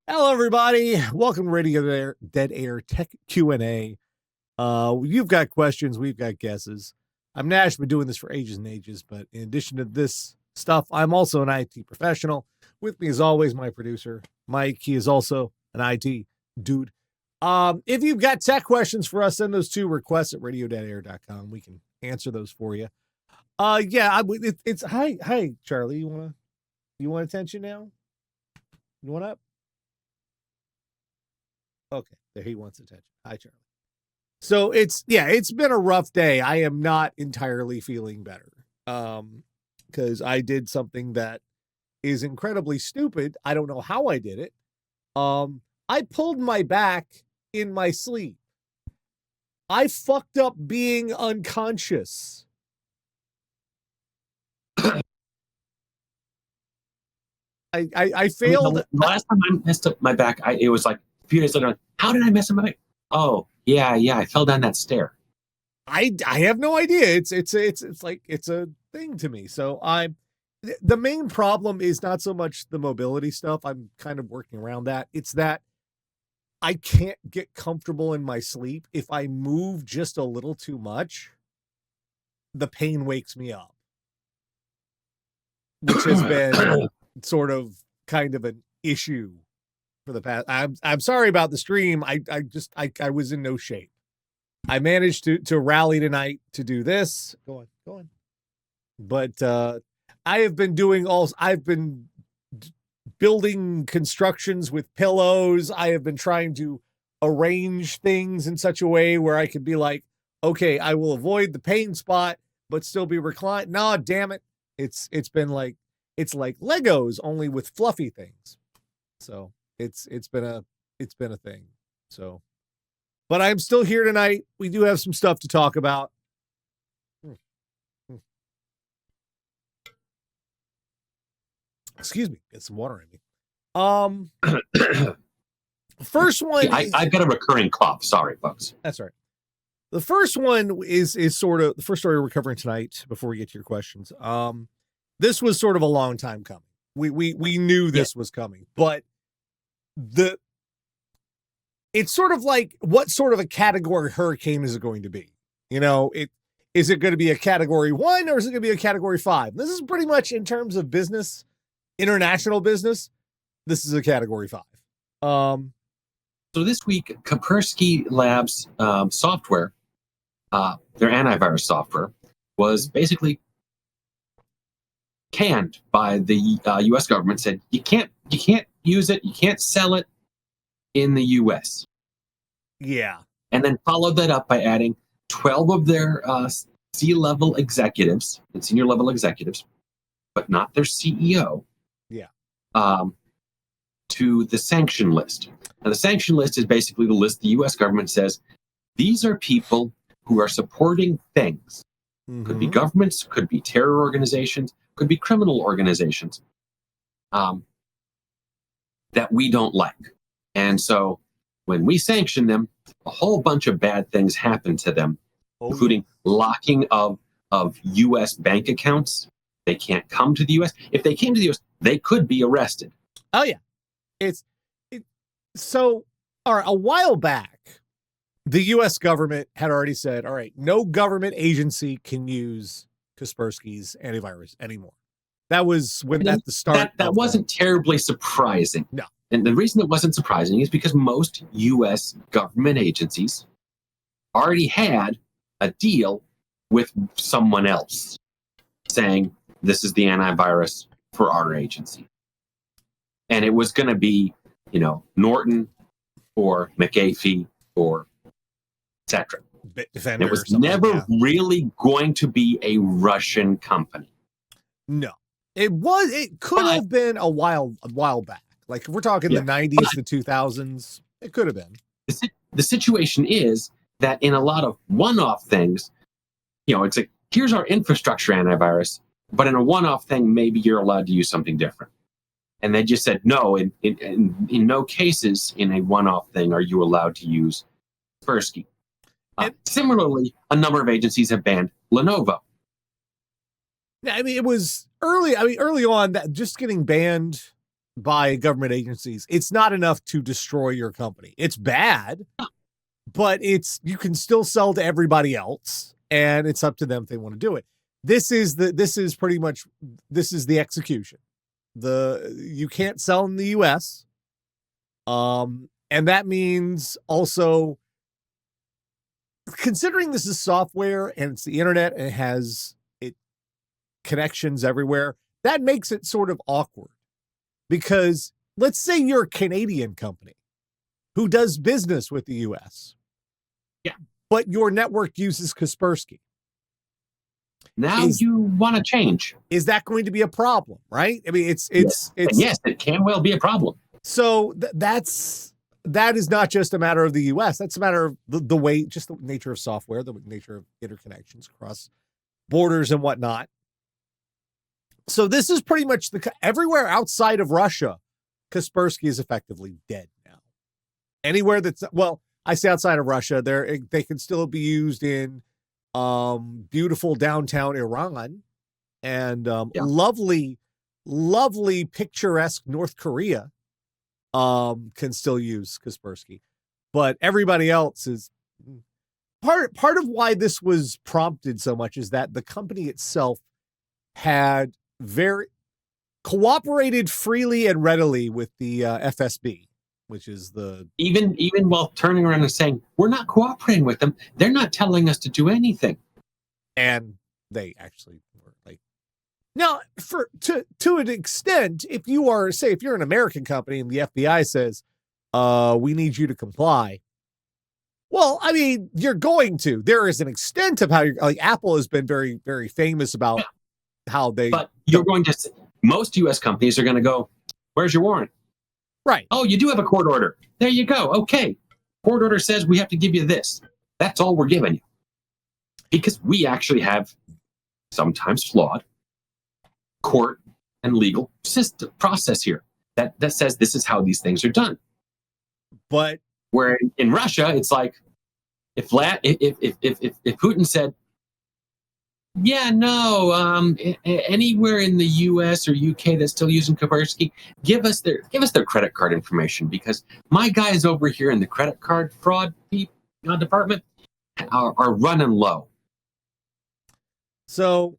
Hello, everybody. Welcome to Dead Air Tech Q&A. You've got questions, we've got guesses. I'm Nash, been doing this for ages and ages, but in addition to this stuff, I'm also an IT professional. With me, as always, my producer, Mike. He is also an IT dude. If you've got tech questions for us, send those to requests@radio.air.com. We can answer those for you. It's hi, Charlie. You want attention now? You want up? Okay, there he wants attention. Hi, Charlie. So it's been a rough day. I am not entirely feeling better. Because I did something that is incredibly stupid. I don't know how I did it. I pulled my back in my sleep. I fucked up being unconscious. I failed. The last time I messed up my back, it was like a few days later. How did I mess up my back? Oh, yeah, I fell down that stair. I have no idea. It's like it's a thing to me. So the main problem is not so much the mobility stuff. I'm kind of working around that. It's that I can't get comfortable in my sleep. If I move just a little too much, the pain wakes me up, which has been sort of kind of an issue for the past. I'm sorry about the stream. I was in no shape. I managed to rally tonight to do this. Go on. But I've been building constructions with pillows. I have been trying to arrange things in such a way where I could be like, okay, I will avoid the pain spot, but still be reclined. Nah, damn it. It's like Legos, only with fluffy things. So it's been a thing. So, but I'm still here tonight. We do have some stuff to talk about. Excuse me, get some water in me. First one. I've got a recurring cough. Sorry, folks. That's all right. The first one is sort of the first story we're covering tonight before we get to your questions. This was sort of a long time coming. We knew this was coming, but it's sort of like, what sort of a category hurricane is it going to be? You know, is it going to be a category 1 or is it going to be a category 5? This is pretty much, in terms of business, international business, this is a category 5. So this week, Kaspersky Labs software, their antivirus software, was basically canned by the U.S. government. Said you can't use it, you can't sell it in the U.S. Yeah, and then followed that up by adding 12 of their C-level executives and senior level executives, but not their CEO. Yeah. To the sanction list. Now, the sanction list is basically the list the U.S. government says these are people who are supporting things. Mm-hmm. Could be governments, could be terror organizations, could be criminal organizations that we don't like. And so when we sanction them, a whole bunch of bad things happen to them, including locking of U.S. bank accounts. They can't come to the U.S. If they came to the U.S., they could be arrested. Oh, yeah. So, all right, a while back, the U.S. government had already said, all right, no government agency can use Kaspersky's antivirus anymore. That was at the start. That wasn't terribly surprising. No. And the reason it wasn't surprising is because most U.S. government agencies already had a deal with someone else saying, this is the antivirus for our agency. And it was going to be, Norton or McAfee or etc. Bitdefender. It was never really going to be a Russian company. No, it could have been a while back. Like, if we're talking the 90s, the 2000s, it could have been. The situation is that in a lot of one-off things, it's like, here's our infrastructure antivirus, but in a one-off thing, maybe you're allowed to use something different. And they just said, no, in no cases in a one-off thing are you allowed to use Kaspersky. Similarly, a number of agencies have banned Lenovo. Yeah, I mean, it was early on that just getting banned by government agencies, it's not enough to destroy your company. It's bad, but you can still sell to everybody else, and it's up to them if they want to do it. This is the execution. You can't sell in the US. And that means also, considering this is software and it's the internet and it has connections everywhere, that makes it sort of awkward. Because let's say you're a Canadian company who does business with the US. Yeah. But your network uses Kaspersky. Now you want to change. Is that going to be a problem, right? I mean, it's yes, it can well be a problem. So that is not just a matter of the US. That's a matter of the way, just the nature of software, the nature of interconnections across borders and whatnot. So this is pretty much everywhere outside of Russia, Kaspersky is effectively dead now. Anywhere I say outside of Russia, they can still be used in beautiful downtown Iran and lovely picturesque North Korea can still use Kaspersky. But everybody else is part of why this was prompted so much is that the company itself had cooperated freely and readily with the FSB, which is even while turning around and saying we're not cooperating with them, they're not telling us to do anything, and they actually were like. Now, to an extent, if you're an American company and the FBI says we need you to comply, well, I mean, you're going to. There is an extent of how Apple has been very, very famous about how they. But you're going to. Most U.S. companies are going to go, "Where's your warrant?" Right. Oh, you do have a court order. There you go. Okay. Court order says we have to give you this. That's all we're giving you. Because we actually have sometimes flawed court and legal system process here that says this is how these things are done. But where in Russia, it's like if Putin said, yeah, no, anywhere in the US or UK that's still using Kaspersky, give us their credit card information, because my guys over here in the credit card fraud department are running low. So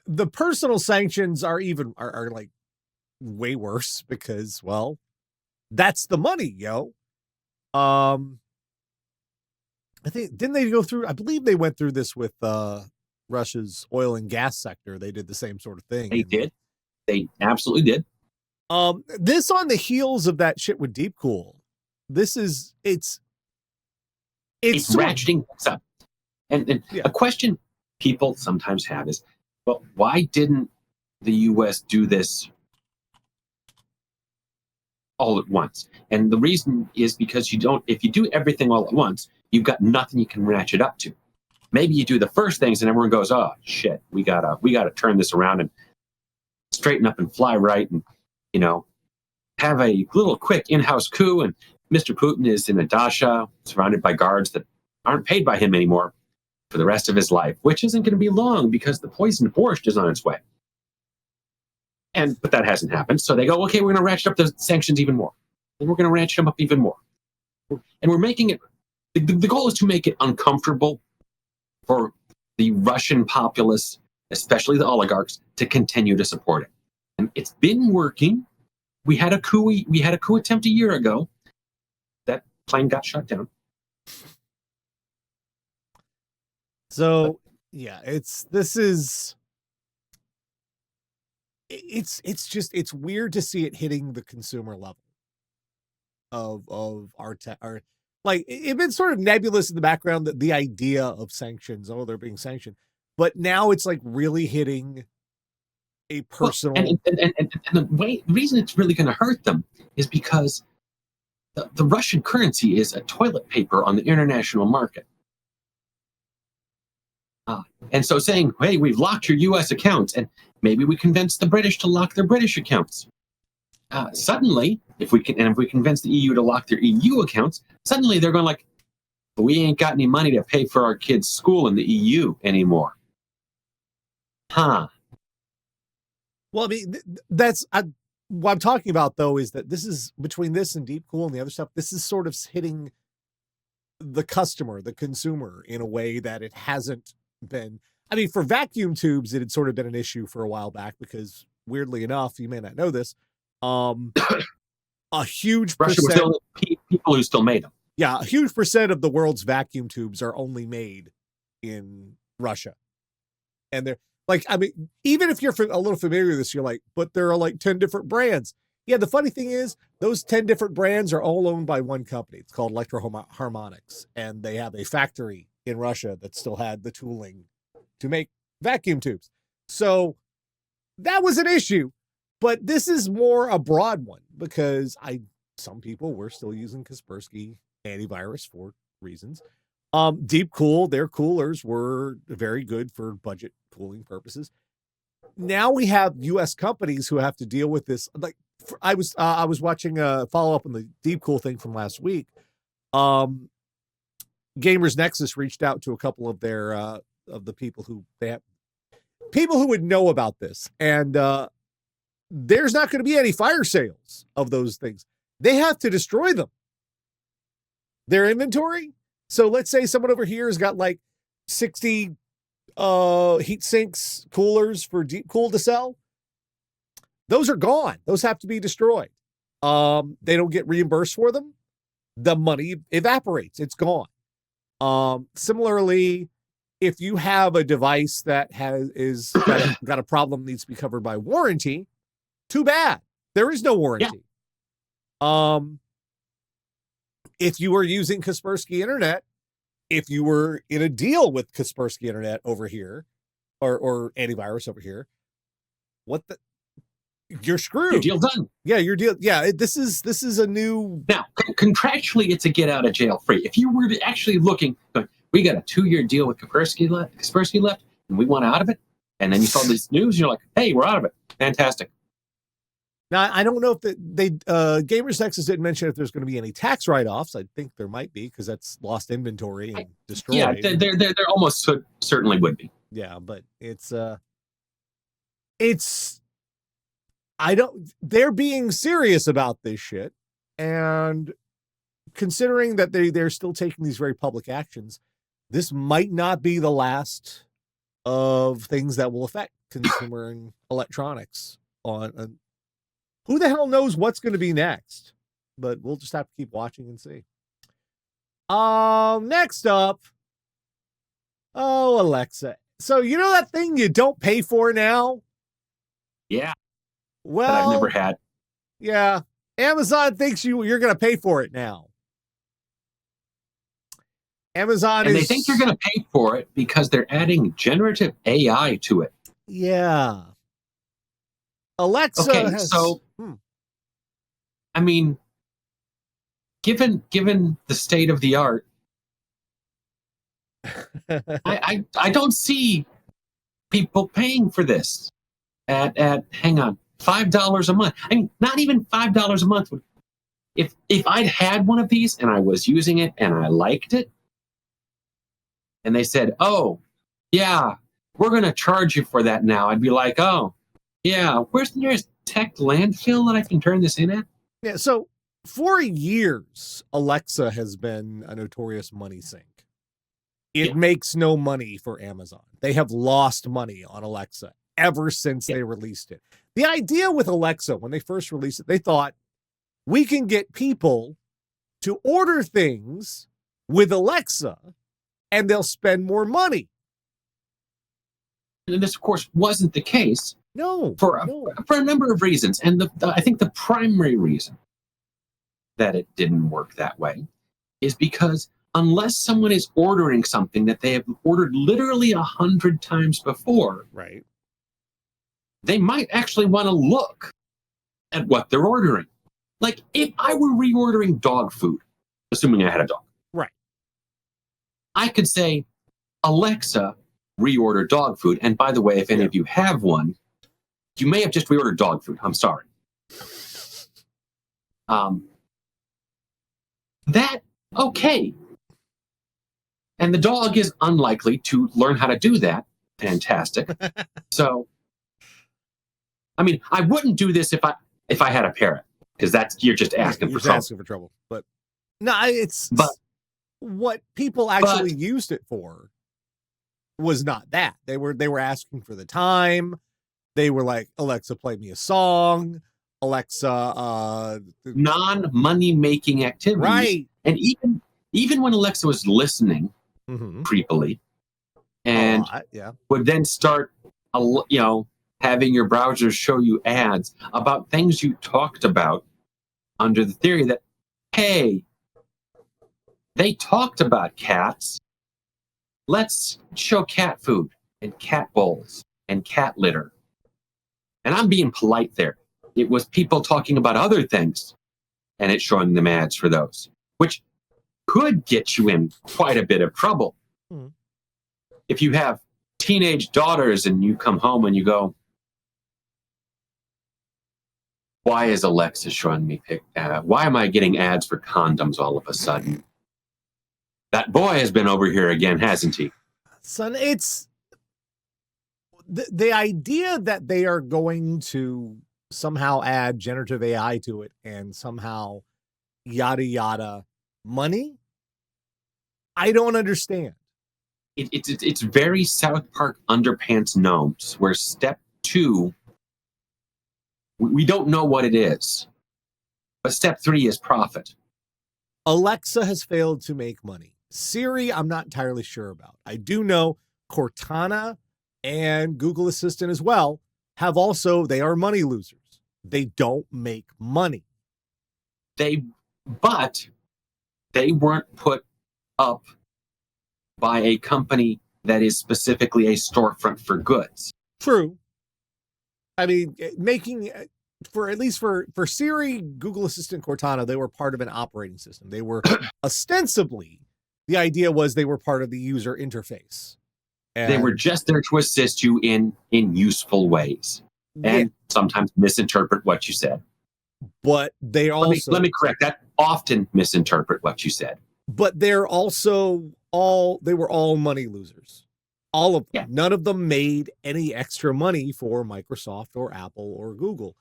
the personal sanctions are like way worse because, well, that's the money, yo. I think, didn't they go through, I believe they went through this with Russia's oil and gas sector. They did the same sort of thing. They did. They absolutely did. This on the heels of that shit with Deep Cool. It's ratcheting things up. And a question people sometimes have is, well, why didn't the U.S. do this all at once? And the reason is because if you do everything all at once, you've got nothing you can ratchet up to. Maybe you do the first things and everyone goes, oh shit, we gotta turn this around and straighten up and fly right, and have a little quick in-house coup, and Mr. Putin is in a dacha surrounded by guards that aren't paid by him anymore for the rest of his life, which isn't going to be long because the poisoned borscht is on its way. But that hasn't happened. So they go, okay, we're going to ratchet up the sanctions even more. And we're going to ratchet them up even more. And we're making it, the goal is to make it uncomfortable for the Russian populace, especially the oligarchs, to continue to support it. And it's been working. We had a coup attempt a year ago. That plane got shot down. So yeah, it's weird to see it hitting the consumer level of our like, it's been sort of nebulous in the background, that the idea of sanctions, they're being sanctioned, but now it's like really hitting a personal. And the reason it's really going to hurt them is because the Russian currency is a toilet paper on the international market. And so saying, hey, we've locked your U.S. accounts, and maybe we convince the British to lock their British accounts. Suddenly, if we convince the EU to lock their EU accounts, suddenly they're going like, we ain't got any money to pay for our kids' school in the EU anymore. Huh. Well, I mean, that's what I'm talking about, though, is that this is between this and Deep Cool and the other stuff, this is sort of hitting the customer, the consumer, in a way that it hasn't been. I mean, for vacuum tubes, it had sort of been an issue for a while back because, weirdly enough, you may not know this, a huge Russia was percent, the only people who still made them. yeah, a huge percent of the world's vacuum tubes are only made in Russia. And they're like, I mean, even if you're a little familiar with this, you're like, but there are like 10 different brands. Yeah, the funny thing is, those 10 different brands are all owned by one company. It's called Electro-Harmonics, and they have a factory in Russia that still had the tooling to make vacuum tubes. So that was an issue, but this is more a broad one because some people were still using Kaspersky Antivirus for reasons. Deep Cool, their coolers were very good for budget cooling purposes. Now we have U.S. companies who have to deal with this. Like I was watching a follow up on the Deep Cool thing from last week. Gamers Nexus reached out to a couple of their of the people who would know about this, and there's not going to be any fire sales of those things. They have to destroy them. Their inventory. So let's say someone over here has got like 60 heat sinks, coolers for Deep Cool to sell. Those are gone. Those have to be destroyed. They don't get reimbursed for them. The money evaporates. It's gone. Similarly, if you have a device that got a problem, needs to be covered by warranty, too bad. There is no warranty. Yeah. If you are using Kaspersky Internet, if you were in a deal with Kaspersky Internet over here, or antivirus over here, you're screwed. Your deal done. Yeah, your deal. Yeah, this is a new. Now, contractually, it's a get out of jail free. If you were to actually looking, we got a 2-year deal with Kaspersky left, and we want out of it, and then you saw this news, you're like, hey, we're out of it. Fantastic. Now, I don't know if Gamers Nexus didn't mention if there's going to be any tax write-offs. I think there might be because that's lost inventory and destroyed. Yeah, there almost certainly would be. Yeah, but they're being serious about this shit, and considering that they're still taking these very public actions, this might not be the last of things that will affect consumer and electronics on. Who the hell knows what's going to be next? But we'll just have to keep watching and see. Next up. Oh, Alexa. So you know that thing you don't pay for now? Yeah. Well, that I've never had. Yeah. Amazon thinks you're going to pay for it now. Amazon and they think you're going to pay for it because they're adding generative AI to it. Yeah. Alexa I mean, given the state of the art, I don't see people paying for this at hang on, $5 a month. I mean, not even $5 a month. If I'd had one of these and I was using it and I liked it, and they said, oh, yeah, we're going to charge you for that now, I'd be like, oh, yeah, where's the nearest tech landfill that I can turn this in at? Yeah, so for years, Alexa has been a notorious money sink. It makes no money for Amazon. They have lost money on Alexa ever since they released it. The idea with Alexa, when they first released it, they thought, we can get people to order things with Alexa and they'll spend more money. And this, of course, wasn't the case. No. For a number of reasons. And I think the primary reason that it didn't work that way is because unless someone is ordering something that they have ordered literally 100 times before, right, they might actually want to look at what they're ordering. Like if I were reordering dog food, assuming I had a dog, right, I could say, Alexa, reorder dog food. And by the way, if any of you have one, you may have just reordered dog food. I'm sorry. Okay. And the dog is unlikely to learn how to do that. Fantastic. So, I mean, I wouldn't do this if if I had a parrot, because you're just asking You're for just trouble. asking for trouble. But no, it's But what people actually used it for was not that. They were asking for the time. They were like, Alexa, play me a song. Alexa, non-money making activities. right. And even when Alexa was listening creepily and would then start, having your browser show you ads about things you talked about under the theory that, hey, they talked about cats. Let's show cat food and cat bowls and cat litter. And I'm being polite there. It was people talking about other things, and it's showing them ads for those, which could get you in quite a bit of trouble. If you have teenage daughters and you come home and you go, why is Alexa showing me why am I getting ads for condoms all of a sudden? That boy has been over here again, hasn't he? Son, it's the idea that they are going to somehow add generative AI to it and somehow yada yada money. I don't understand. It's very South Park Underpants Gnomes, where step 2, we don't know what it is, but step 3 is profit. Alexa has failed to make money. Siri, I'm not entirely sure about. I do know Cortana and Google Assistant as well they are money losers. They don't make money. But they weren't put up by a company that is specifically a storefront for goods. True. I mean, at least for Siri, Google Assistant, Cortana, they were part of an operating system. They were ostensibly, the idea was they were part of the user interface. And they were just there to assist you in useful ways and sometimes misinterpret what you said. But they also... Let me correct that. Often misinterpret what you said. But they're also they were all money losers. All of them. Yeah. None of them made any extra money for Microsoft or Apple or Google.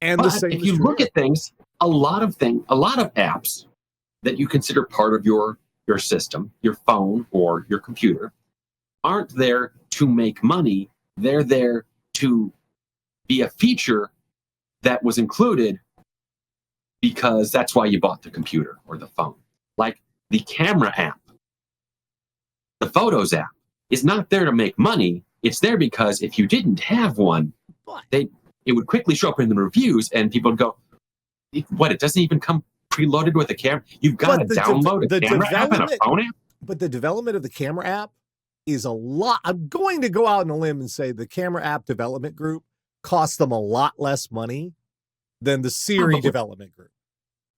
And but if you look at things, a lot of apps that you consider part of your system, your phone or your computer, aren't there to make money. They're there to be a feature that was included because that's why you bought the computer or the phone. Like the camera app, the Photos app is not there to make money. It's there because if you didn't have one, it would quickly show up in the reviews and people would go, what, it doesn't even come preloaded with a camera? You've got to download a camera app and a phone app? But the development of the camera app is a lot. I'm going to go out on a limb and say the camera app development group cost them a lot less money than the Siri development group.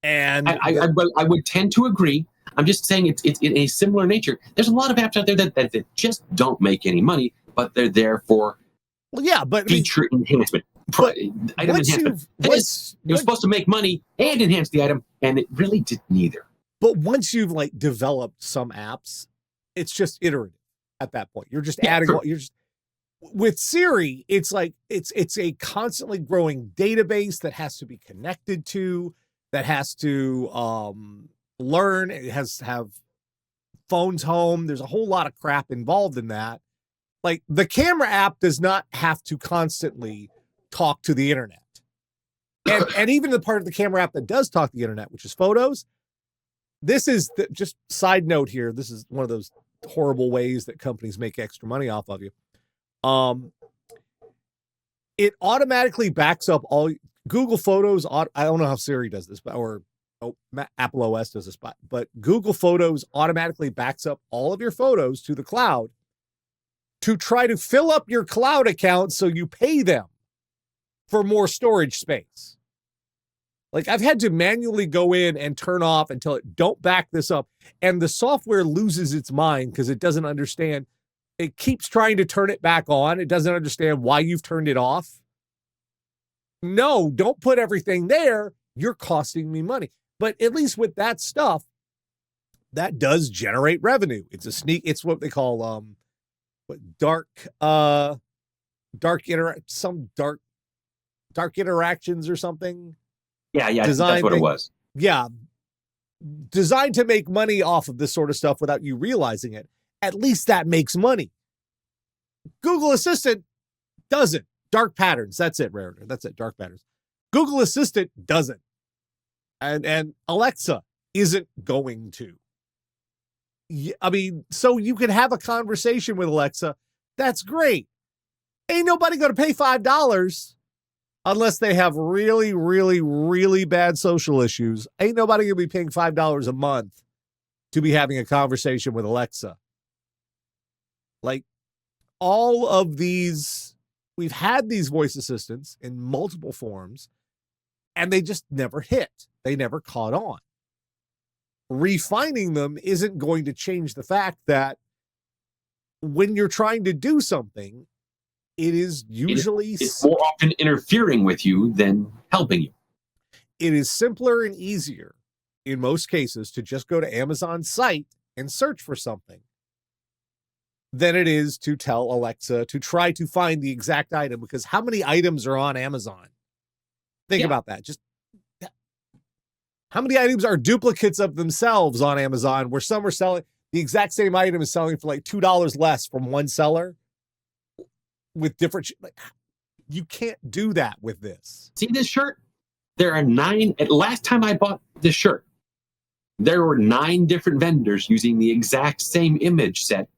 And I would tend to agree. I'm just saying it's in a similar nature. There's a lot of apps out there that just don't make any money, but they're there for feature enhancement. Item enhancement. It was supposed to make money and enhance the item, and it really did neither. But once you've developed some apps, it's just iterative at that point. You're just adding what you're just with Siri, it's a constantly growing database that has to be connected to, that has to learn. It has to have phones home. There's a whole lot of crap involved in that. Like the camera app does not have to constantly talk to the internet. And even the part of the camera app that does talk to the internet, which is Photos. This is just side note here. This is one of those horrible ways that companies make extra money off of you. It automatically backs up all Google Photos. I don't know how Siri does this, or Apple OS does this, but Google Photos automatically backs up all of your photos to the cloud to try to fill up your cloud account so you pay them for more storage space. Like I've had to manually go in and turn off and tell it, don't back this up. And the software loses its mind because it doesn't understand. It keeps trying to turn it back on. It doesn't understand why you've turned it off. No, don't put everything there. You're costing me money. But at least with that stuff, that does generate revenue. It's what they call dark Dark Interactions or something. Yeah, I think that's what it was. Yeah, designed to make money off of this sort of stuff without you realizing it. At least that makes money. Google Assistant doesn't. Dark patterns. That's it, Raritor. That's it. Dark patterns. Google Assistant doesn't. And Alexa isn't going to. I mean, so you can have a conversation with Alexa. That's great. Ain't nobody going to pay $5 unless they have really, really, really bad social issues. Ain't nobody going to be paying $5 a month to be having a conversation with Alexa. Like, all of these, we've had these voice assistants in multiple forms, and they just never hit. They never caught on. Refining them isn't going to change the fact that when you're trying to do something, it is usually it's more often interfering with you than helping you. It is simpler and easier in most cases to just go to Amazon's site and search for something than it is to tell Alexa to try to find the exact item, because how many items are on Amazon? Think about that. Just how many items are duplicates of themselves on Amazon, where some are selling the exact same item is selling for like $2 less from one seller with different. You can't do that with this. See this shirt? There are 9. Last time I bought this shirt, there were 9 different vendors using the exact same image set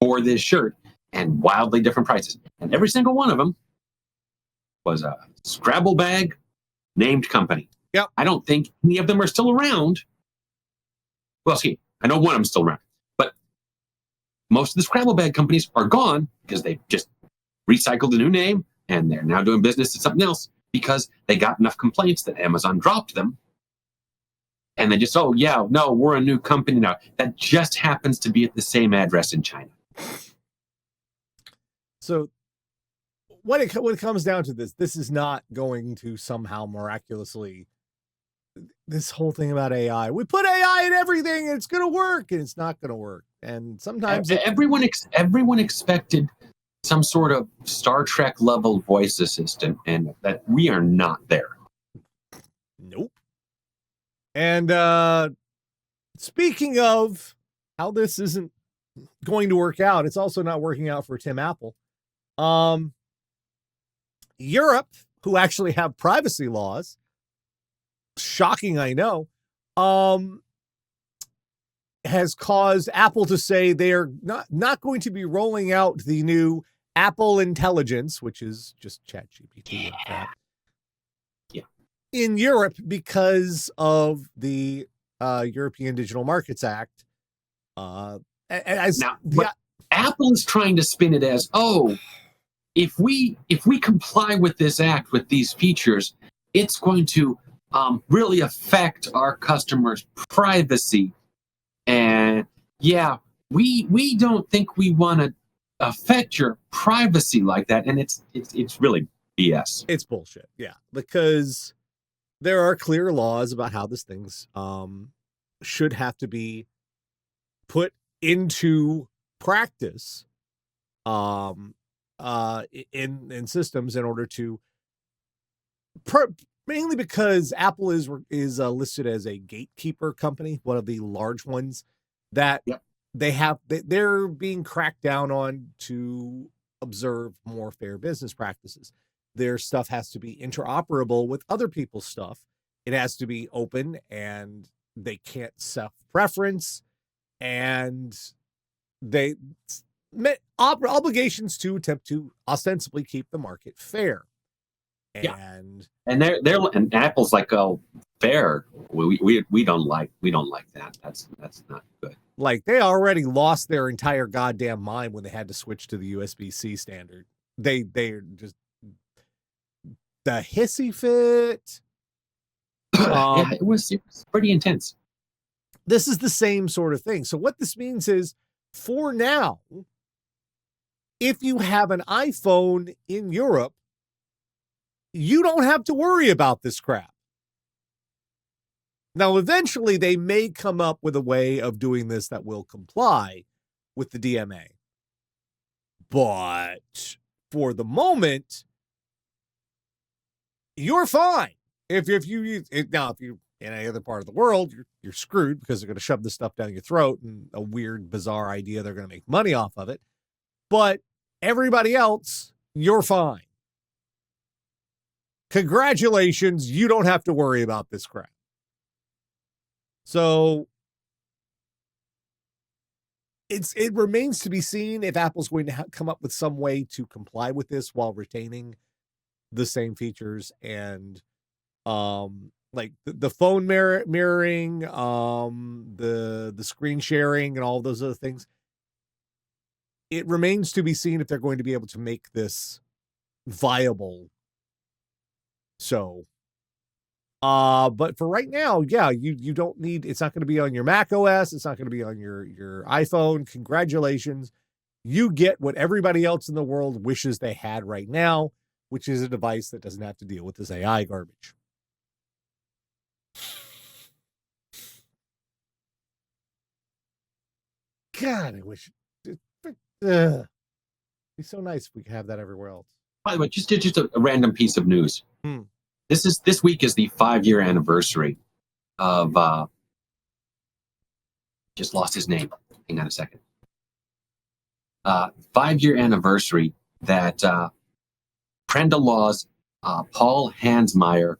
for this shirt and wildly different prices. And every single one of them was a Scrabble bag named company. Yep. I don't think any of them are still around. Well, see, I know one of them's still around, but most of the Scrabble bag companies are gone because they just recycled a new name and they're now doing business at something else because they got enough complaints that Amazon dropped them. And they just, oh, yeah, no, we're a new company now. That just happens to be at the same address in China. So when it comes down to this is not going to somehow miraculously, this whole thing about AI, we put AI in everything and it's going to work, and it's not going to work. And sometimes everyone expected some sort of Star Trek level voice assistant, and that we are not there. Nope. And speaking of how this isn't going to work out, it's also not working out for Tim Apple. Europe, who actually have privacy laws, shocking, I know, has caused Apple to say they are not going to be rolling out the new Apple Intelligence, which is just ChatGPT. Yeah. In Europe because of the European Digital Markets Act. Apple is trying to spin it as, oh, if we comply with this act with these features, it's going to really affect our customers' privacy. And yeah, we don't think we want to affect your privacy like that. And it's really BS. It's bullshit. Yeah, because there are clear laws about how these things should have to be put into practice in systems in order to mainly because Apple is listed as a gatekeeper company, one of the large ones that they're being cracked down on to observe more fair business practices. Their stuff has to be interoperable with other people's stuff. It has to be open, and they can't self-preference, and they obligations to attempt to ostensibly keep the market fair. And and Apple's like, oh, fair. We don't like that. That's not good. Like, they already lost their entire goddamn mind when they had to switch to the USB-C standard. They're just the hissy fit. It was pretty intense. This is the same sort of thing. So what this means is, for now, if you have an iPhone in Europe, you don't have to worry about this crap. Now, eventually, they may come up with a way of doing this that will comply with the DMA. But for the moment, you're fine. If you use it now, if you in any other part of the world, you're screwed because they're going to shove this stuff down your throat and a weird, bizarre idea they're going to make money off of it. But everybody else, you're fine. Congratulations, you don't have to worry about this crap. So it remains to be seen if Apple's going to come up with some way to comply with this while retaining the same features and like the phone mirroring, the screen sharing and all those other things. It remains to be seen if they're going to be able to make this viable. So but for right now, yeah, you don't need, it's not going to be on your Mac OS, it's not going to be on your iPhone. Congratulations. You get what everybody else in the world wishes they had right now, which is a device that doesn't have to deal with this AI garbage. God, I wish it'd be so nice if we could have that everywhere else. By the way, just a random piece of news. This week is the 5-year anniversary of just lost his name. Hang on a second. 5-year anniversary that Prenda Law's Paul Hansmeier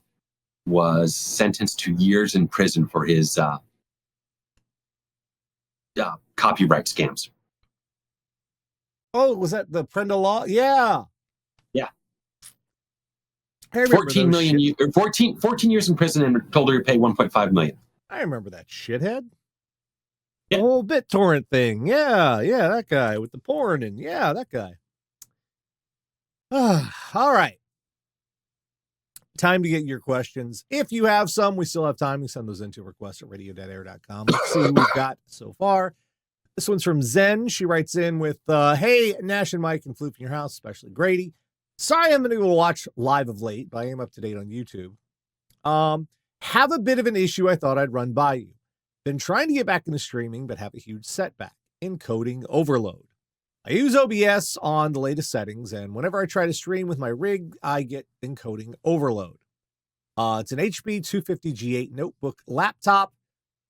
was sentenced to years in prison for his copyright scams. Oh, was that the Prenda Law? Yeah. Yeah. 14 years in prison and told her to pay 1.5 million. I remember that shithead. Yeah. The whole BitTorrent thing. Yeah, that guy with the porn and yeah, that guy. All right. Time to get your questions. If you have some, we still have time. You send those into request@radio.air.com. Let's see who we've got so far. This one's from Zen. She writes in with, hey, Nash and Mike and Floop in your house, especially Grady. Sorry I'm going to watch live of late, but I am up to date on YouTube. Have a bit of an issue I thought I'd run by you. Been trying to get back into streaming, but have a huge setback. Encoding overload. I use OBS on the latest settings, and whenever I try to stream with my rig, I get encoding overload. It's an HP 250G8 notebook laptop.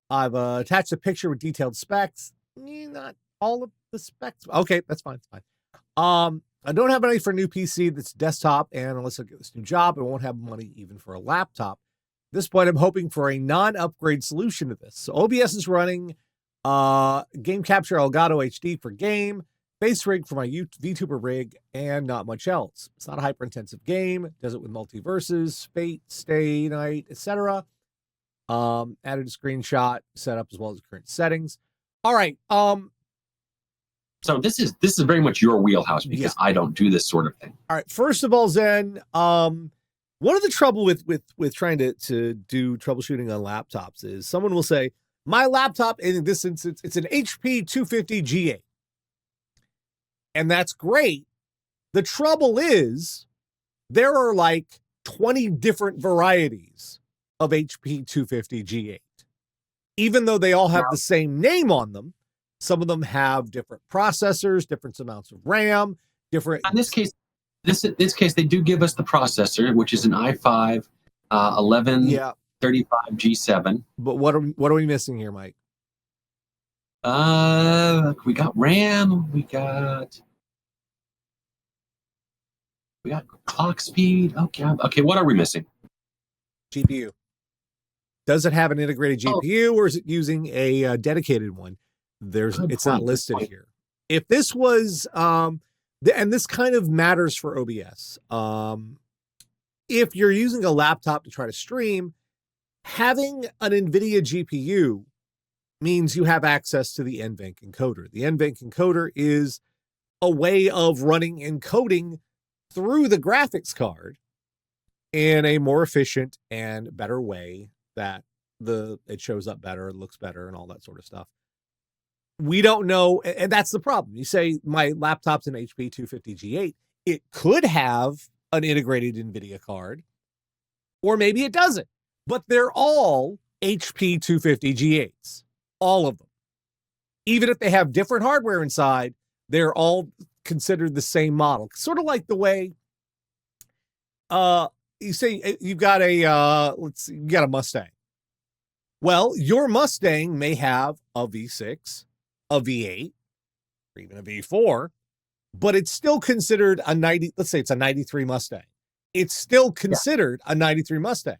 I've attached a picture with detailed specs. Not all of the specs. Okay, that's fine. It's fine. I don't have money for a new PC that's desktop, and unless I get this new job, I won't have money even for a laptop. At this point, I'm hoping for a non-upgrade solution to this. So OBS is running Game Capture Elgato HD for game, base rig for my VTuber rig, and not much else. It's not a hyper-intensive game. Does it with multiverses, Fate, Stay Night, etc. Added a screenshot, set up as well as the current settings. All right. So this is very much your wheelhouse because I don't do this sort of thing. All right. First of all, Zen, one of the trouble with trying to do troubleshooting on laptops is someone will say, my laptop, in this instance, it's an HP 250G8. And that's great. The trouble is there are like 20 different varieties of HP 250G8. Even though they all have the same name on them, some of them have different processors, different amounts of RAM, different. In this case, they do give us the processor, which is an i5 1135 G7. But what are we missing here, Mike? We got RAM. We got clock speed. Okay. What are we missing? GPU. Does it have an integrated GPU or is it using a dedicated one? It's not listed here. If this was, and this kind of matters for OBS. If you're using a laptop to try to stream, having an NVIDIA GPU means you have access to the NVENC encoder. The NVENC encoder is a way of running encoding through the graphics card in a more efficient and better way that it shows up better, it looks better, and all that sort of stuff. We don't know, and that's the problem. You say my laptop's an HP 250G8. It could have an integrated NVIDIA card, or maybe it doesn't. But they're all HP 250G8s, all of them. Even if they have different hardware inside, they're all considered the same model. Sort of like the way, you say you've got a let's see, you got a Mustang. Well, your Mustang may have a V6, a V8, or even a V4, but it's still considered a 90, let's say it's a 93 Mustang. It's still considered a 93 Mustang,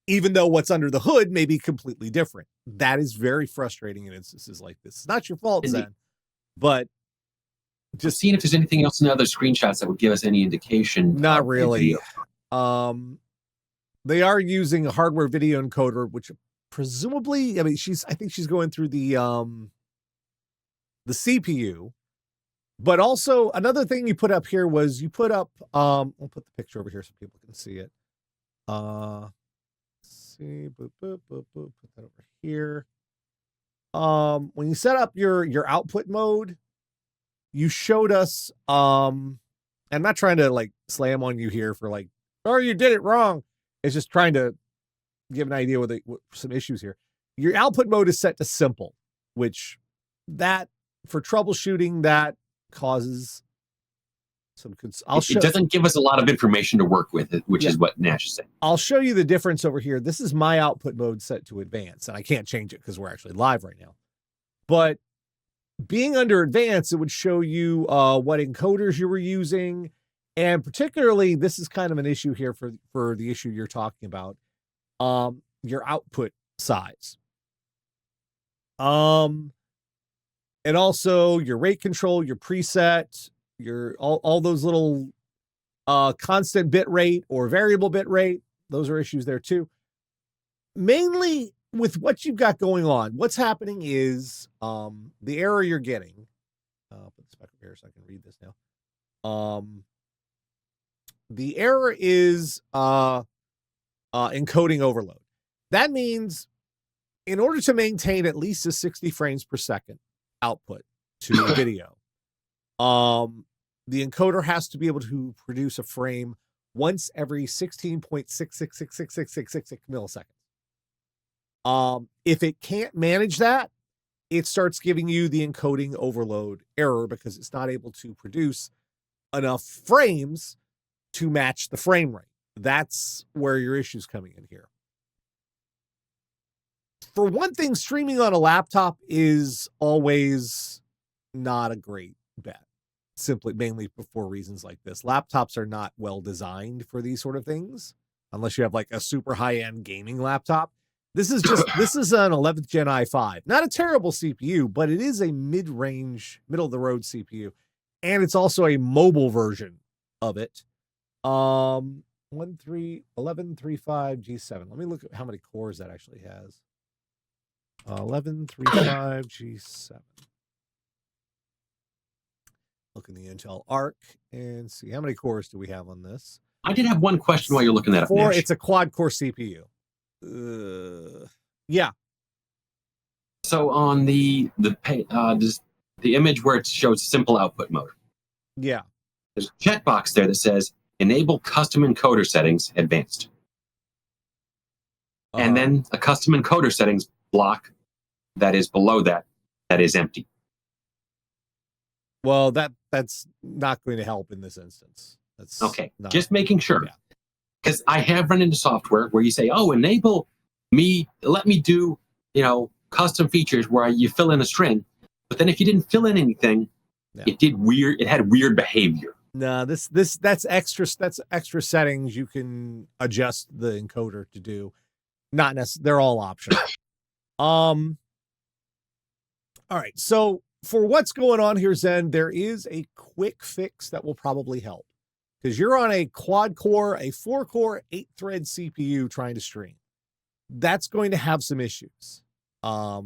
even though what's under the hood may be completely different. That is very frustrating in instances like this. It's not your fault, Zen, but just seeing if there's anything else in the other screenshots that would give us any indication. Not really. They are using a hardware video encoder, which presumably, I mean, I think she's going through the CPU. But also another thing you put up here was you put up, we'll put the picture over here so people can see it. Let's see, boop, boop, boop, boop, put that over here. When you set up your output mode, you showed us, I'm not trying to like slam on you here for like, oh, you did it wrong. It's just trying to give an idea with some issues here. Your output mode is set to simple, which that for troubleshooting that causes some. It doesn't give us a lot of information to work with, which is what Nash is saying. I'll show you the difference over here. This is my output mode set to advanced, and I can't change it because we're actually live right now. But being under advanced, it would show you what encoders you were using. And particularly, this is kind of an issue here for the issue you're talking about, your output size. And also your rate control, your preset, your all those little constant bit rate or variable bit rate. Those are issues there too. Mainly with what you've got going on, what's happening is the error you're getting. Put this back over here so I can read this now. The error is encoding overload. That means in order to maintain at least a 60 frames per second output to video, the encoder has to be able to produce a frame once every 16.66666666 milliseconds. If it can't manage that, it starts giving you the encoding overload error because it's not able to produce enough frames to match the frame rate. That's where your issue's coming in here. For one thing, streaming on a laptop is always not a great bet. Mainly for reasons like this. Laptops are not well designed for these sort of things, unless you have like a super high-end gaming laptop. This is an 11th Gen i5. Not a terrible CPU, but it is a mid-range, middle-of-the-road CPU. And it's also a mobile version of it. 1135 G7. Let me look at how many cores that actually has. 1135 G7. Look in the Intel Arc and see how many cores do we have on this. I did have one question while you're looking that up. It's a quad-core CPU. Yeah. So on the image where it shows simple output mode. Yeah. There's a checkbox there that says enable custom encoder settings advanced. And then a custom encoder settings block that is below that is empty. Well, that's not going to help in this instance. That's okay. Just making sure. Because I have run into software where you say, oh, enable me, let me do, custom features where you fill in a string. But then if you didn't fill in anything, it had weird behavior. No, that's extra settings you can adjust the encoder to do. Not necessarily, they're all optional. All right. So for what's going on here, Zen, there is a quick fix that will probably help because you're on a quad core, a 4-core, 8-thread CPU trying to stream. That's going to have some issues. At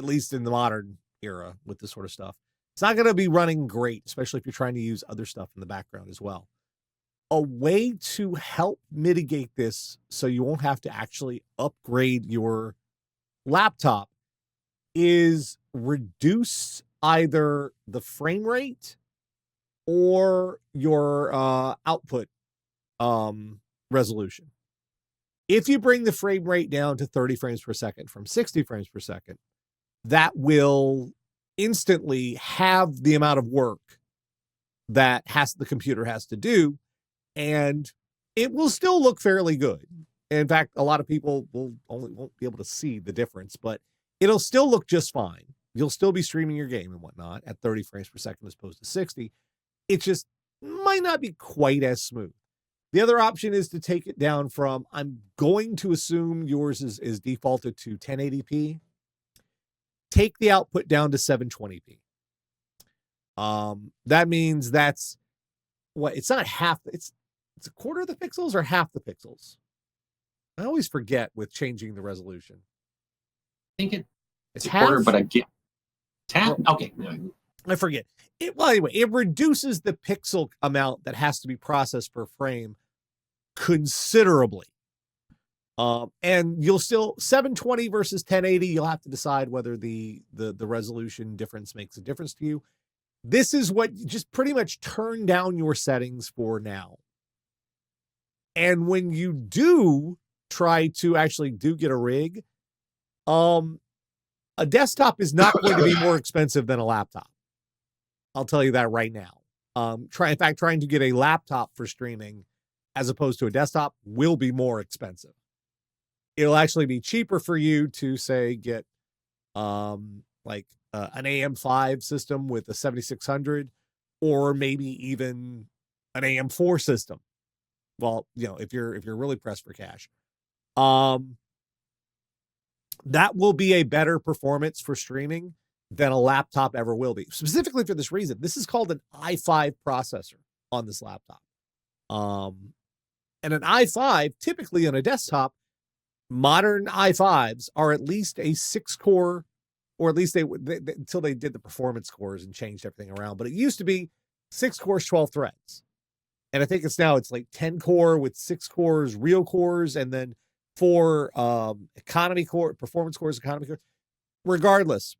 least in the modern era with this sort of stuff. It's not going to be running great, especially if you're trying to use other stuff in the background as well. A way to help mitigate this so you won't have to actually upgrade your laptop is reduce either the frame rate or your output resolution. If you bring the frame rate down to 30 frames per second from 60 frames per second, that will instantly have the amount of work that the computer has to do, and it will still look fairly good. In fact, a lot of people won't be able to see the difference, but it'll still look just fine. You'll still be streaming your game and whatnot at 30 frames per second as opposed to 60. It just might not be quite as smooth. The other option is to take it down from, I'm going to assume yours is defaulted to 1080p. Take the output down to 720p. That means that's what, it's not half, it's a quarter of the pixels or half the pixels. I always forget with changing the resolution. I think it's half, quarter, but I get half. Okay. I forget. Well, anyway, it reduces the pixel amount that has to be processed per frame considerably. And you'll still 720 versus 1080. You'll have to decide whether the resolution difference makes a difference to you. This is what, just pretty much turn down your settings for now. And when you do try to actually get a rig, a desktop is not going to be more expensive than a laptop. I'll tell you that right now. In fact, trying to get a laptop for streaming as opposed to a desktop will be more expensive. It'll actually be cheaper for you to, say, get an AM5 system with a 7600, or maybe even an AM4 system. Well, if you're really pressed for cash. That will be a better performance for streaming than a laptop ever will be. Specifically for this reason, this is called an i5 processor on this laptop. And an i5, typically on a desktop, modern i5s are at least a 6-core, or at least they until they did the performance cores and changed everything around. But it used to be 6 cores, 12 threads. And I think it's like 10 core with 6 cores, real cores, and then 4 economy core, performance cores, economy cores. Regardless,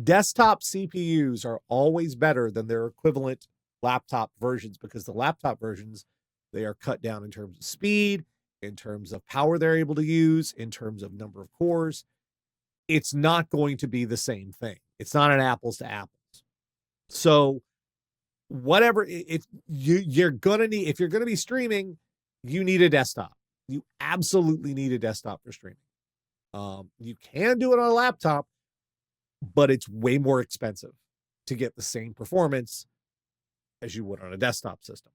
desktop CPUs are always better than their equivalent laptop versions, because the laptop versions, they are cut down in terms of speed, in terms of power they're able to use, in terms of number of cores. It's not going to be the same thing. It's not an apples to apples. So whatever, if you're going to be streaming, you need a desktop. You absolutely need a desktop for streaming. You can do it on a laptop, but it's way more expensive to get the same performance as you would on a desktop system.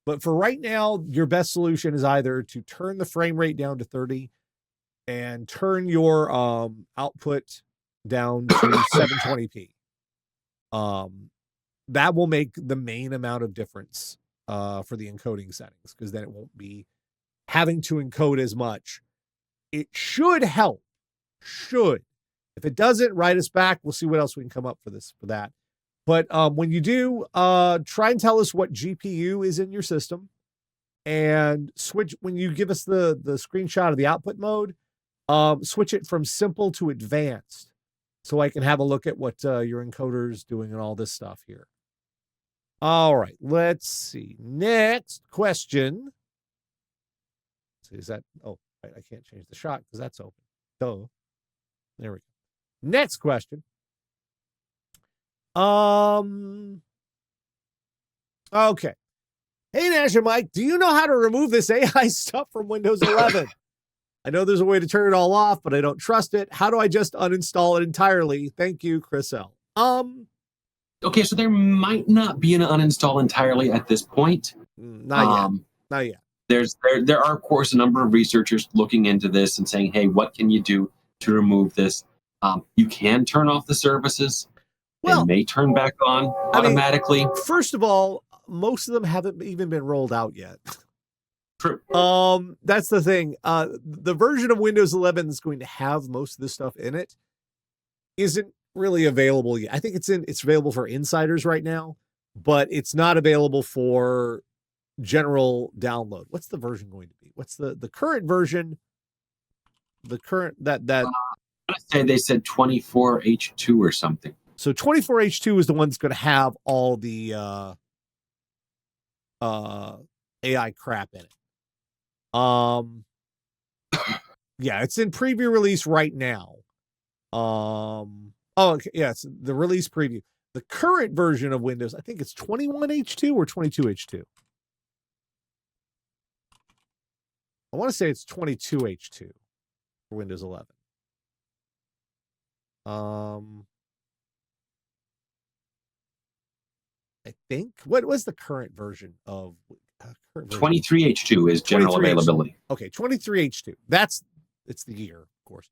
But for right now, your best solution is either to turn the frame rate down to 30 and turn your output down to 720p. That will make the main amount of difference for the encoding settings, because then it won't be having to encode as much. It should help. Should. If it doesn't, write us back. We'll see what else we can come up for that. But when you do, try and tell us what GPU is in your system, and switch, when you give us the screenshot of the output mode, switch it from simple to advanced, so I can have a look at what your encoder's doing and all this stuff here. All right, let's see. Next question. Is that, I can't change the shot because that's open. So there we go. Next question. Okay. Hey, Nash and Mike, do you know how to remove this AI stuff from Windows 11? I know there's a way to turn it all off, but I don't trust it. How do I just uninstall it entirely? Thank you, Chris L. Okay, so there might not be an uninstall entirely at this point. Not yet. There are, of course, a number of researchers looking into this and saying, hey, what can you do to remove this? You can turn off the services. They may turn back on automatically. First of all, most of them haven't even been rolled out yet. True. That's the thing. The version of Windows 11 that's going to have most of this stuff in it isn't really available yet. I think it's available for insiders right now, but it's not available for general download. What's the version going to be? What's the current version? The current that they said 24H2 or something. So 24H2 is the one that's going to have all the AI crap in it. Yeah, it's in preview release right now. Okay, yeah, it's the release preview. The current version of Windows, I think it's 21H2 or 22H2. I want to say it's 22H2 for Windows 11. I think. What was the current version of 23H2 is general 23H2. availability. Okay, 23H2. It's the year, of course.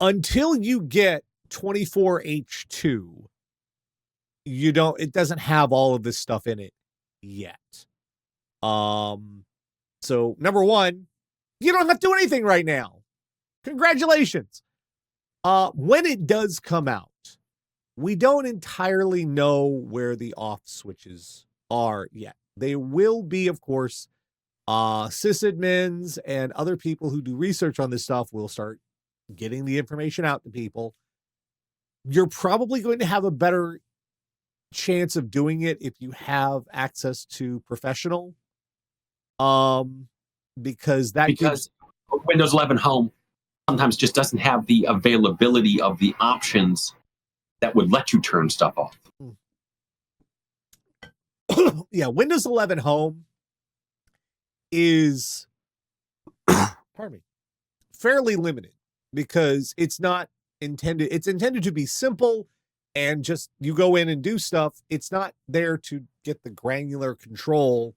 Until you get 24H2, it doesn't have all of this stuff in it yet. So number one, you don't have to do anything right now. Congratulations. When it does come out, we don't entirely know where the off switches are yet. They will be, of course, sysadmins and other people who do research on this stuff will start getting the information out to people. You're probably going to have a better chance of doing it if you have access to professional. Because Windows 11 Home sometimes just doesn't have the availability of the options that would let you turn stuff off. Yeah, Windows 11 Home is pardon me, fairly limited because it's intended to be simple and just you go in and do stuff. It's not there to get the granular control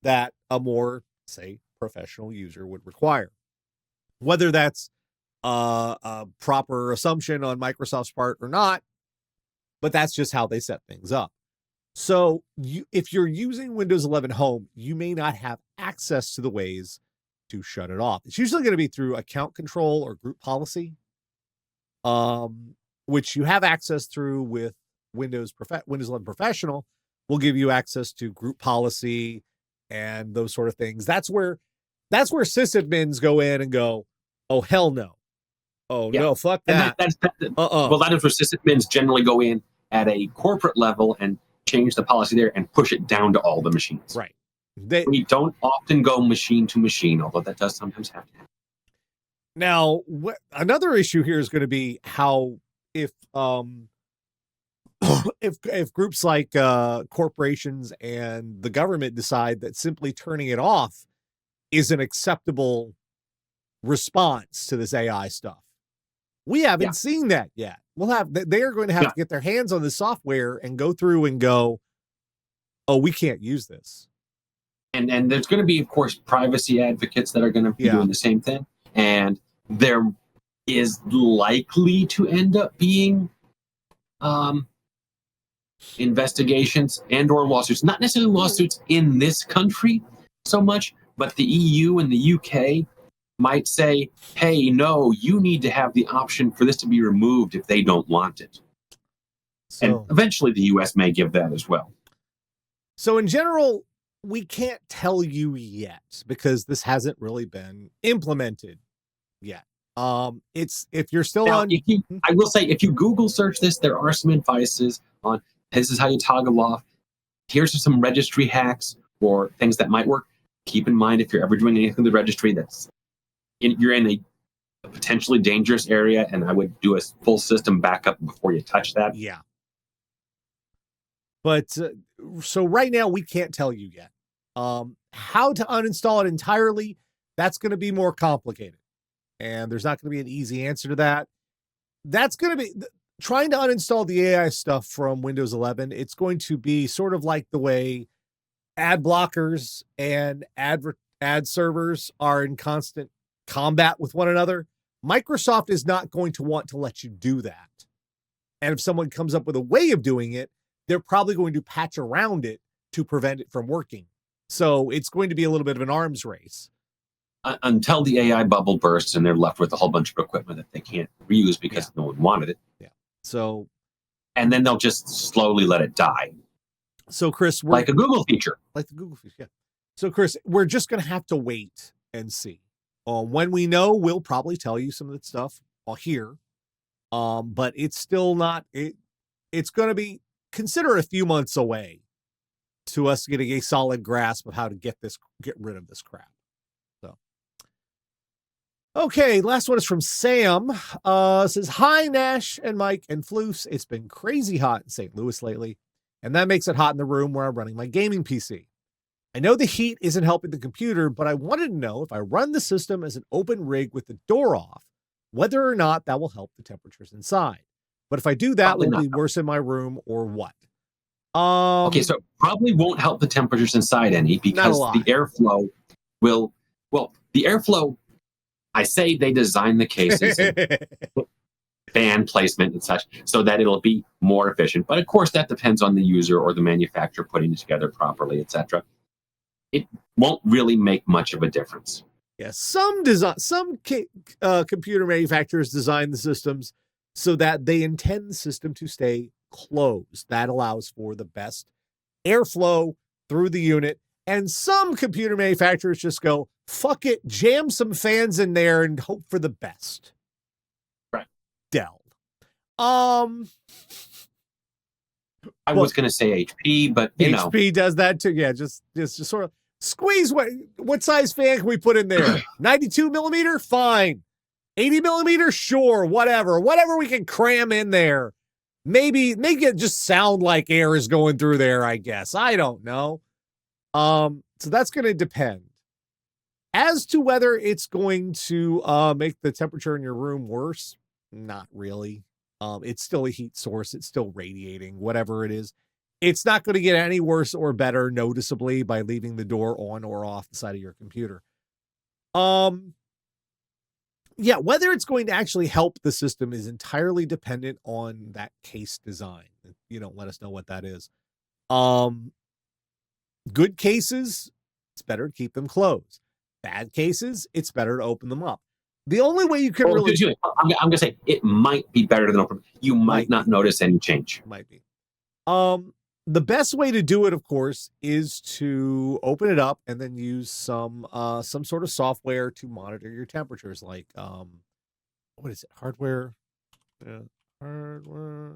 that a more, say, professional user would require. Whether that's a proper assumption on Microsoft's part or not, but that's just how they set things up. So if you're using Windows 11 Home, you may not have access to the ways to shut it off. It's usually going to be through account control or group policy, which you have access through with Windows 11 Professional will give you access to group policy and those sort of things. That's where sysadmins go in and go, oh, hell no. Oh, yeah. No, fuck that. Well, that is where sysadmins generally go in at a corporate level and change the policy there and push it down to all the machines. Right. We don't often go machine to machine, although that does sometimes happen. Now, another issue here is going to be how if groups like corporations and the government decide that simply turning it off is an acceptable response to this AI stuff. We haven't seen that yet. They are going to have to get their hands on the software and go through and go, oh, we can't use this. And there's going to be, of course, privacy advocates that are going to be doing the same thing. And there is likely to end up being investigations and or lawsuits. Not necessarily lawsuits in this country so much, but the EU and the UK might say, hey, no, you need to have the option for this to be removed if they don't want it. So, and eventually the US may give that as well. So in general, we can't tell you yet because this hasn't really been implemented yet. It's if you're still now, I will say, if you Google search this, there are some advices on this is how you toggle off. Here's some registry hacks or things that might work. Keep in mind, if you're ever doing anything with the registry you're in a potentially dangerous area, and I would do a full system backup before you touch that. Yeah. But so right now we can't tell you yet. How to uninstall it entirely, that's going to be more complicated. And there's not going to be an easy answer to that. That's going to be trying to uninstall the AI stuff from Windows 11. It's going to be sort of like the way ad blockers and ad servers are in constant combat with one another. Microsoft is not going to want to let you do that. And if someone comes up with a way of doing it, they're probably going to patch around it to prevent it from working. So it's going to be a little bit of an arms race. Until the AI bubble bursts and they're left with a whole bunch of equipment that they can't reuse because no one wanted it. Yeah. So. And then they'll just slowly let it die. So, Chris. Like a Google feature. Like the Google feature, yeah. So, Chris, we're just going to have to wait and see. When we know, we'll probably tell you some of that stuff here. But it's still not. It's going to be, consider a few months away to us getting a solid grasp of how to get rid of this crap. So, okay, last one is from Sam. Says, hi, Nash and Mike and Floofs. It's been crazy hot in St. Louis lately, and that makes it hot in the room where I'm running my gaming PC. I know the heat isn't helping the computer, but I wanted to know if I run the system as an open rig with the door off, whether or not that will help the temperatures inside. But if I do that, Probably will it not. be worse in my room or what? Okay, so probably won't help the temperatures inside any, because the airflow will, well, the airflow, I say they design the cases and fan placement and such so that it'll be more efficient. But of course, that depends on the user or the manufacturer putting it together properly, etc. It won't really make much of a difference. Yeah, some computer manufacturers design the systems so that they intend the system to stay closed. That allows for the best airflow through the unit. And some computer manufacturers just go, fuck it, jam some fans in there and hope for the best. Right. Dell. I was going to say HP, but you know. HP does that too. Yeah, just sort of squeeze. What size fan can we put in there? 92 millimeter? Fine. 80 millimeter? Sure. Whatever we can cram in there. Maybe make it just sound like air is going through there, I guess. I don't know. So that's going to depend. As to whether it's going to make the temperature in your room worse, not really. It's still a heat source. It's still radiating, whatever it is. It's not going to get any worse or better noticeably by leaving the door on or off the side of your computer. Yeah, whether it's going to actually help the system is entirely dependent on that case design. You don't let us know what that is. Good cases, it's better to keep them closed. Bad cases, it's better to open them up. The only way you can really... I'm going to say it might be better than open. You might not notice any change. Might be. The best way to do it, of course, is to open it up and then use some sort of software to monitor your temperatures, like what is it? Hardware. Yeah, hardware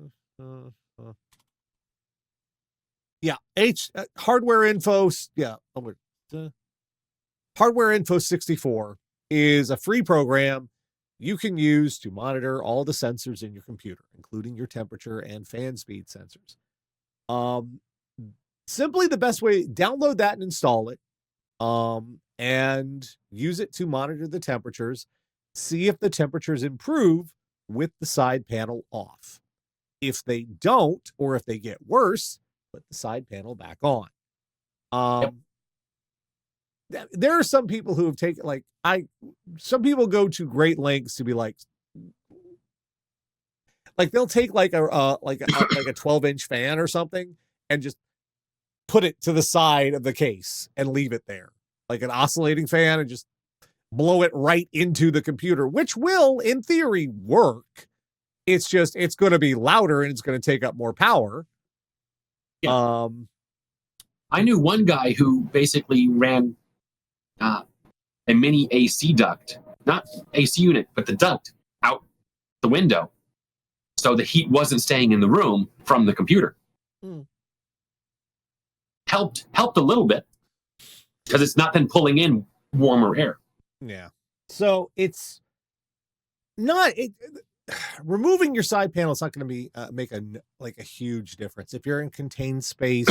info. Yeah, hardware info 64 is a free program you can use to monitor all the sensors in your computer, including your temperature and fan speed sensors. Simply the best way, download that and install it, and use it to monitor the temperatures. See if the temperatures improve with the side panel off. If they don't, or if they get worse, put the side panel back on. There are some people who have taken, some people go to great lengths to be like they'll take like a 12-inch fan or something and just put it to the side of the case and leave it there, like an oscillating fan, and just blow it right into the computer, which will, in theory, work. It's going to be louder and it's going to take up more power. Yeah. I knew one guy who basically ran a mini AC duct, not AC unit, but the duct out the window, so the heat wasn't staying in the room from the computer. Helped a little bit because it's not then pulling in warmer air. Yeah. So it's not removing your side panel is not going to be make a huge difference if you're in contained space.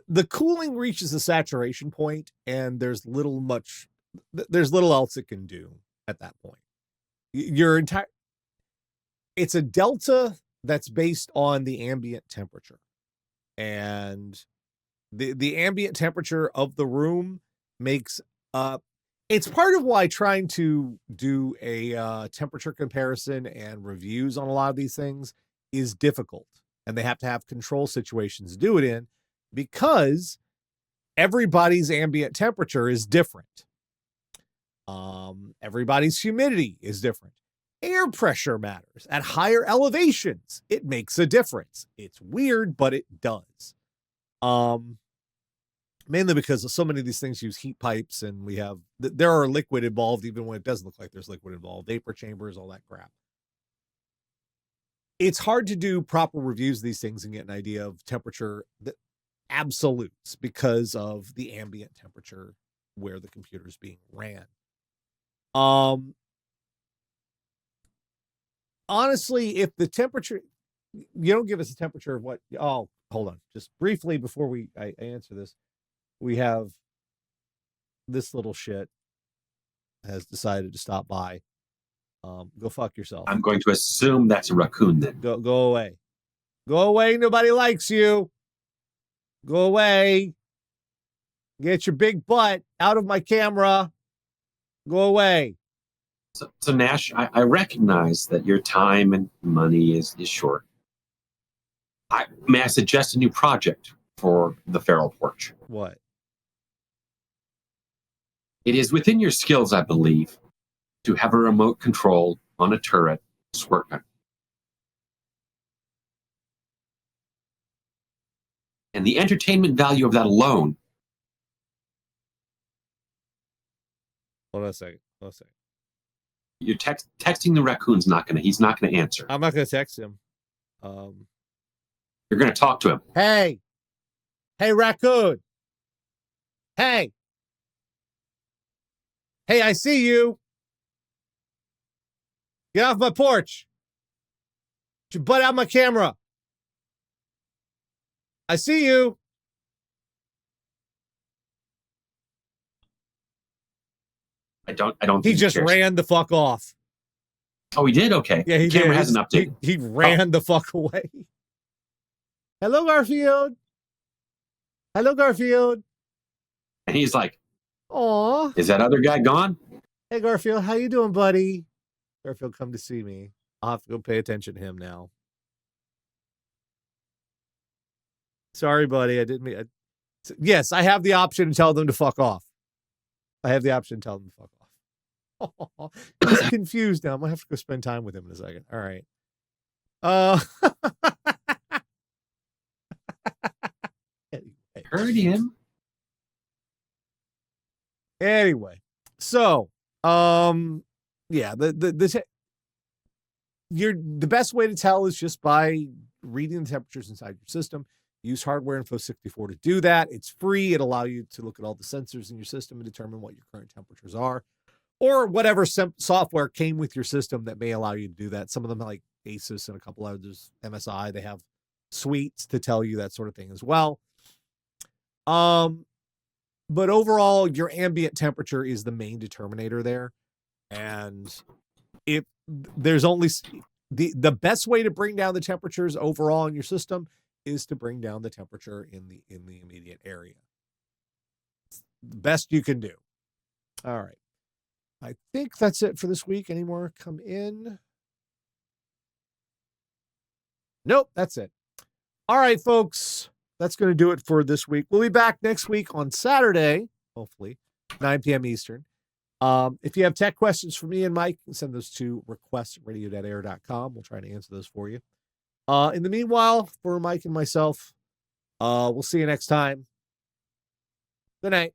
The cooling reaches a saturation point, and there's little else it can do at that point. It's a delta that's based on the ambient temperature, and the ambient temperature of the room makes it's part of why trying to do a temperature comparison and reviews on a lot of these things is difficult, and they have to have control situations to do it in, because everybody's ambient temperature is different. Everybody's humidity is different. Air pressure matters. At higher elevations, it makes a difference. It's weird, but it does. Mainly because so many of these things use heat pipes, and there are liquid involved, even when it doesn't look like there's liquid involved, vapor chambers, all that crap. It's hard to do proper reviews of these things and get an idea of temperature absolutes because of the ambient temperature where the computer is being ran. Honestly, if the temperature, you don't give us a temperature of what, hold on, just briefly before I answer this. we have this little shit has decided to stop by. Go fuck yourself. I'm going to assume that's a raccoon then. Go away. Go away. Nobody likes you. Go away. Get your big butt out of my camera. Go away. So Nash, I recognize that your time and money is short. May I suggest a new project for the Farwell porch? What? It is within your skills, I believe, to have a remote control on a turret squirt gun. And the entertainment value of that alone. Hold on a second. You're texting the raccoon's he's not gonna answer. I'm not gonna text him. You're gonna talk to him. Hey, raccoon. Hey, I see you. Get off my porch. Get your butt out my camera. I see you. I don't. He just ran the fuck off. Oh, he did? Okay. Yeah, he the camera did. hasn't updated. He ran the fuck away. Hello, Garfield. And he's like, Aw. is that other guy gone? Hey, Garfield, how you doing, buddy? Garfield, come to see me. I'll have to go pay attention to him now. Sorry, buddy. I didn't mean. Yes, I have the option to tell them to fuck off. Oh, he's confused now. I'm gonna have to go spend time with him in a second. All right. Heard him. Anyway, so yeah, the best way to tell is just by reading the temperatures inside your system. Use Hardware Info 64 to do that. It's free. It'll allow you to look at all the sensors in your system and determine what your current temperatures are, or whatever software came with your system that may allow you to do that. Some of them, like Asus and a couple others, MSI, they have suites to tell you that sort of thing as well. But overall, your ambient temperature is the main determinator there. And if there's only the best way to bring down the temperatures overall in your system is to bring down the temperature in the immediate area. It's the best you can do. All right. I think that's it for this week. Any more come in? Nope, that's it. All right, folks. That's going to do it for this week. We'll be back next week on Saturday, hopefully, 9 p.m. Eastern. If you have tech questions for me and Mike, send those to requests@radio.air.com. We'll try to answer those for you. In the meanwhile, for Mike and myself, we'll see you next time. Good night.